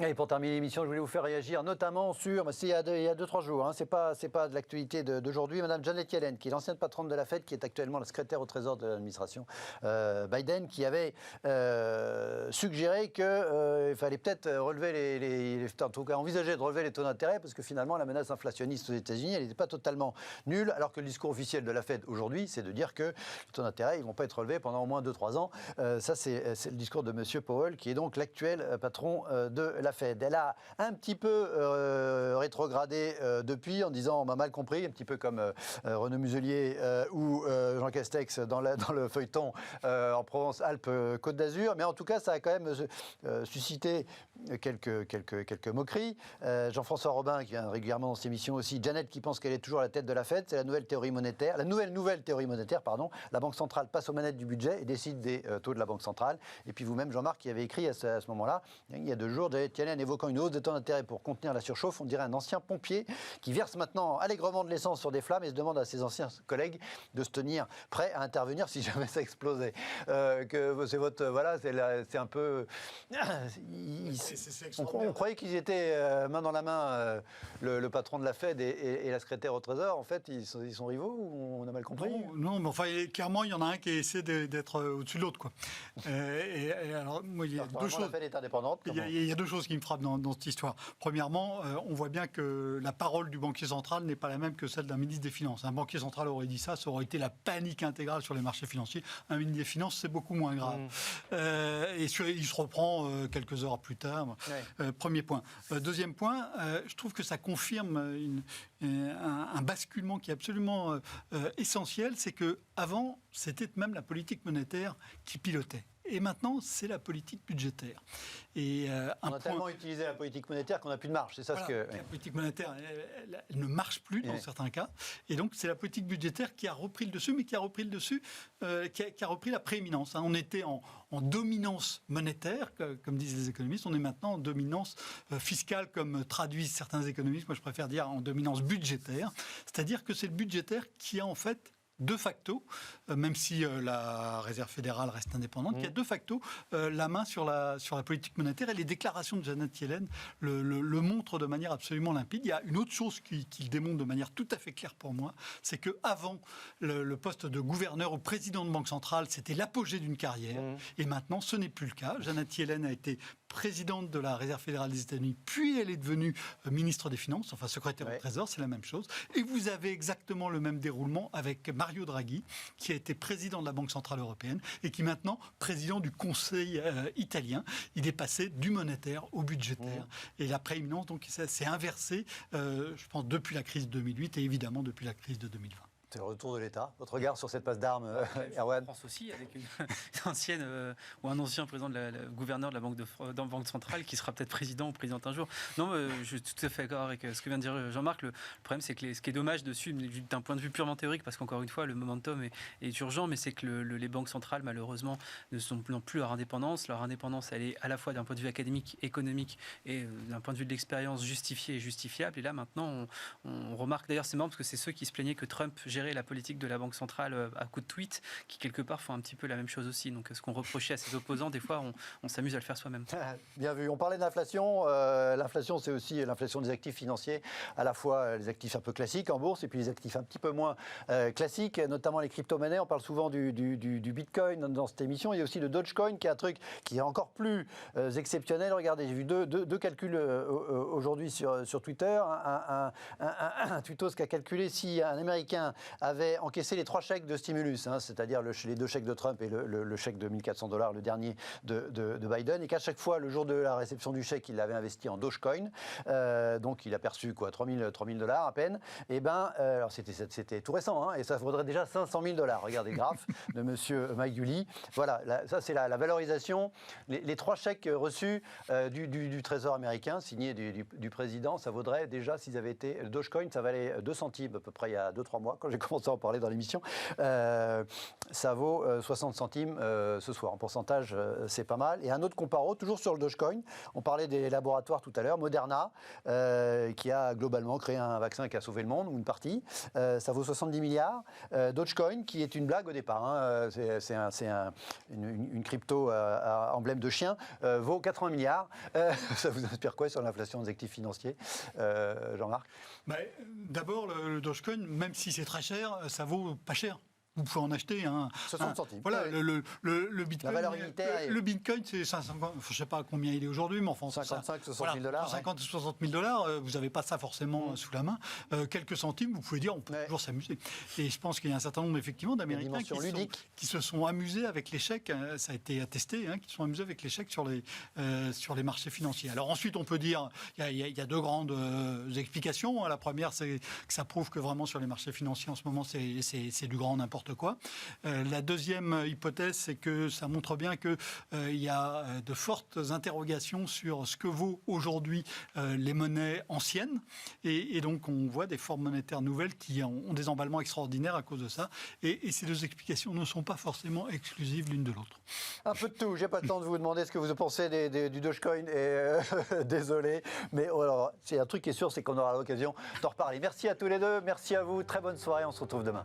Et pour terminer l'émission, je voulais vous faire réagir notamment sur, c'est il y a 2-3 jours, c'est pas de l'actualité d'aujourd'hui, Madame Janet Yellen, qui est l'ancienne patronne de la Fed, qui est actuellement la secrétaire au Trésor de l'administration Biden, qui avait suggéré qu'il fallait peut-être relever en tout cas envisager de relever les taux d'intérêt, parce que finalement la menace inflationniste aux États-Unis, elle n'était pas totalement nulle, alors que le discours officiel de la Fed aujourd'hui, c'est de dire que les taux d'intérêt, ils vont pas être relevés pendant au moins 2-3 ans. Ça, c'est le discours de Monsieur Powell, qui est donc l'actuel patron de la Fed. Elle a un petit peu rétrogradé depuis en disant on m'a mal compris, un petit peu comme Renaud Muselier ou Jean Castex dans le feuilleton en Provence-Alpes-Côte d'Azur. Mais en tout cas, ça a quand même suscité quelques moqueries. Jean-François Robin, qui vient régulièrement dans cette émission aussi, Janet qui pense qu'elle est toujours à la tête de la Fed, c'est la nouvelle théorie monétaire. La nouvelle théorie monétaire, pardon. La Banque centrale passe aux manettes du budget et décide des taux de la Banque centrale. Et puis vous-même, Jean-Marc, qui avait écrit à ce moment-là, il y a 2 jours, Janet Yellen évoquant une hausse des taux d'intérêt pour contenir la surchauffe, on dirait un ancien pompier qui verse maintenant allègrement de l'essence sur des flammes et se demande à ses anciens collègues de se tenir prêts à intervenir si jamais ça explosait. C'est un peu... On croyait qu'ils étaient main dans la main, le patron de la Fed et la secrétaire au Trésor. En fait, ils sont rivaux ou on a mal compris? Non, mais enfin, clairement, il y en a un qui essaie d'être au-dessus de l'autre, quoi. Alors, moi, il y a 2 choses. La Fed est indépendante. Il y a 2 choses qui me frappent dans cette histoire. Premièrement, on voit bien que la parole du banquier central n'est pas la même que celle d'un ministre des Finances. Un banquier central aurait dit ça aurait été la panique intégrale sur les marchés financiers. Un ministre des Finances, c'est beaucoup moins grave. Il se reprend quelques heures plus tard. Ouais. Premier point. Deuxième point, je trouve que ça confirme un basculement qui est absolument essentiel. C'est qu'avant, c'était même la politique monétaire qui pilotait. Et maintenant, c'est la politique budgétaire. Et on a tellement utilisé la politique monétaire qu'on n'a plus de marge, c'est ça ce que... La politique monétaire, elle ne marche plus dans certains cas. Et donc, c'est la politique budgétaire qui a repris le dessus, mais qui a repris le dessus, qui a repris la prééminence. On était en dominance monétaire, comme disent les économistes. On est maintenant en dominance fiscale, comme traduisent certains économistes. Moi, je préfère dire en dominance budgétaire. C'est-à-dire que c'est le budgétaire qui a en fait... de facto, même si la Réserve fédérale reste indépendante, qui a de facto la main sur la politique monétaire. Et les déclarations de Janet Yellen le montrent de manière absolument limpide. Il y a une autre chose qui le démontre de manière tout à fait claire pour moi, c'est qu'avant, le poste de gouverneur ou président de banque centrale, c'était l'apogée d'une carrière. Et maintenant, ce n'est plus le cas. Janet Yellen a été présidente de la Réserve fédérale des États-Unis, puis elle est devenue ministre des Finances, enfin secrétaire au Trésor, c'est la même chose. Et vous avez exactement le même déroulement avec Mario Draghi, qui a été président de la Banque centrale européenne et qui est maintenant président du Conseil italien. Il est passé du monétaire au budgétaire. Et la prééminence, donc, ça s'est inversé, je pense, depuis la crise de 2008 et évidemment depuis la crise de 2020. C'est le retour de l'État. Votre regard sur cette passe d'armes, Erwan? En France aussi, avec une ancienne ou un ancien président gouverneur de la Banque centrale qui sera peut-être président ou présidente un jour. Non, je suis tout à fait d'accord avec ce que vient de dire Jean-Marc. Le problème, c'est que ce qui est dommage dessus, d'un point de vue purement théorique, parce qu'encore une fois, le momentum est urgent, mais c'est que les banques centrales, malheureusement, ne sont plus leur indépendance. Leur indépendance, elle est à la fois d'un point de vue académique, économique et d'un point de vue de l'expérience justifiée et justifiable. Et là, maintenant, on remarque, d'ailleurs, c'est marrant parce que c'est ceux qui se plaignaient que Trump gérait la politique de la Banque centrale à coup de tweet, qui quelque part font un petit peu la même chose aussi. Donc ce qu'on reprochait à ses opposants, des fois on s'amuse à le faire soi-même. Bien vu. On parlait de l'inflation. L'inflation, c'est aussi l'inflation des actifs financiers, à la fois les actifs un peu classiques en bourse et puis les actifs un petit peu moins classiques, notamment les crypto-monnaies. On parle souvent du Bitcoin dans cette émission. Il y a aussi le Dogecoin qui est un truc qui est encore plus exceptionnel. Regardez, j'ai vu deux calculs aujourd'hui sur Twitter. Un tweetos qui a calculé si un Américain avait encaissé les 3 chèques de stimulus, c'est-à-dire les 2 chèques de Trump et le chèque de $1 400, le dernier de Biden, et qu'à chaque fois, le jour de la réception du chèque, il l'avait investi en Dogecoin, donc il a perçu $3 000 à peine, et alors c'était tout récent, et ça vaudrait déjà $500 000. Regardez le graphe de monsieur Mike Yulee. Voilà, ça c'est la valorisation. Les 3 chèques reçus du Trésor américain, signés du président, ça vaudrait déjà, s'ils avaient été, le Dogecoin, ça valait 2 centimes à peu près il y a 2-3 mois, quand j'ai commencé à en parler dans l'émission. Ça vaut 60 centimes ce soir. En pourcentage, c'est pas mal. Et un autre comparo, toujours sur le Dogecoin. On parlait des laboratoires tout à l'heure. Moderna, qui a globalement créé un vaccin qui a sauvé le monde, ou une partie. Ça vaut 70 milliards. Dogecoin, qui est une blague au départ, hein, c'est une crypto à emblème de chien, vaut 80 milliards. Ça vous inspire quoi sur l'inflation des actifs financiers, Jean-Marc? D'abord, le Dogecoin, même si c'est très cher, ça vaut pas cher. Vous pouvez en acheter 60 centimes. Voilà, le Bitcoin. La valeur unitaire. Le Bitcoin, c'est 550. Je ne sais pas combien il est aujourd'hui, mais enfin. 55, 60 000 dollars. 50 ou 60 000 dollars, vous n'avez pas ça forcément sous la main. Quelques centimes, vous pouvez dire, on peut toujours s'amuser. Et je pense qu'il y a un certain nombre, effectivement, d'Américains qui se sont amusés avec l'échec, ça a été attesté, qui se sont amusés avec l'échec sur les marchés financiers. Alors ensuite, on peut dire, il y a deux grandes explications. La première, c'est que ça prouve que vraiment sur les marchés financiers, en ce moment, c'est du grand n'importe quoi. La deuxième hypothèse, c'est que ça montre bien qu'il y a de fortes interrogations sur ce que vaut aujourd'hui les monnaies anciennes. Et donc, on voit des formes monétaires nouvelles qui ont des emballements extraordinaires à cause de ça. Et ces deux explications ne sont pas forcément exclusives l'une de l'autre. Un peu de tout. J'ai pas le temps de vous demander ce que vous pensez du Dogecoin. Et désolé. Mais alors, c'est un truc qui est sûr, c'est qu'on aura l'occasion d'en reparler. Merci à tous les deux. Merci à vous. Très bonne soirée. On se retrouve demain.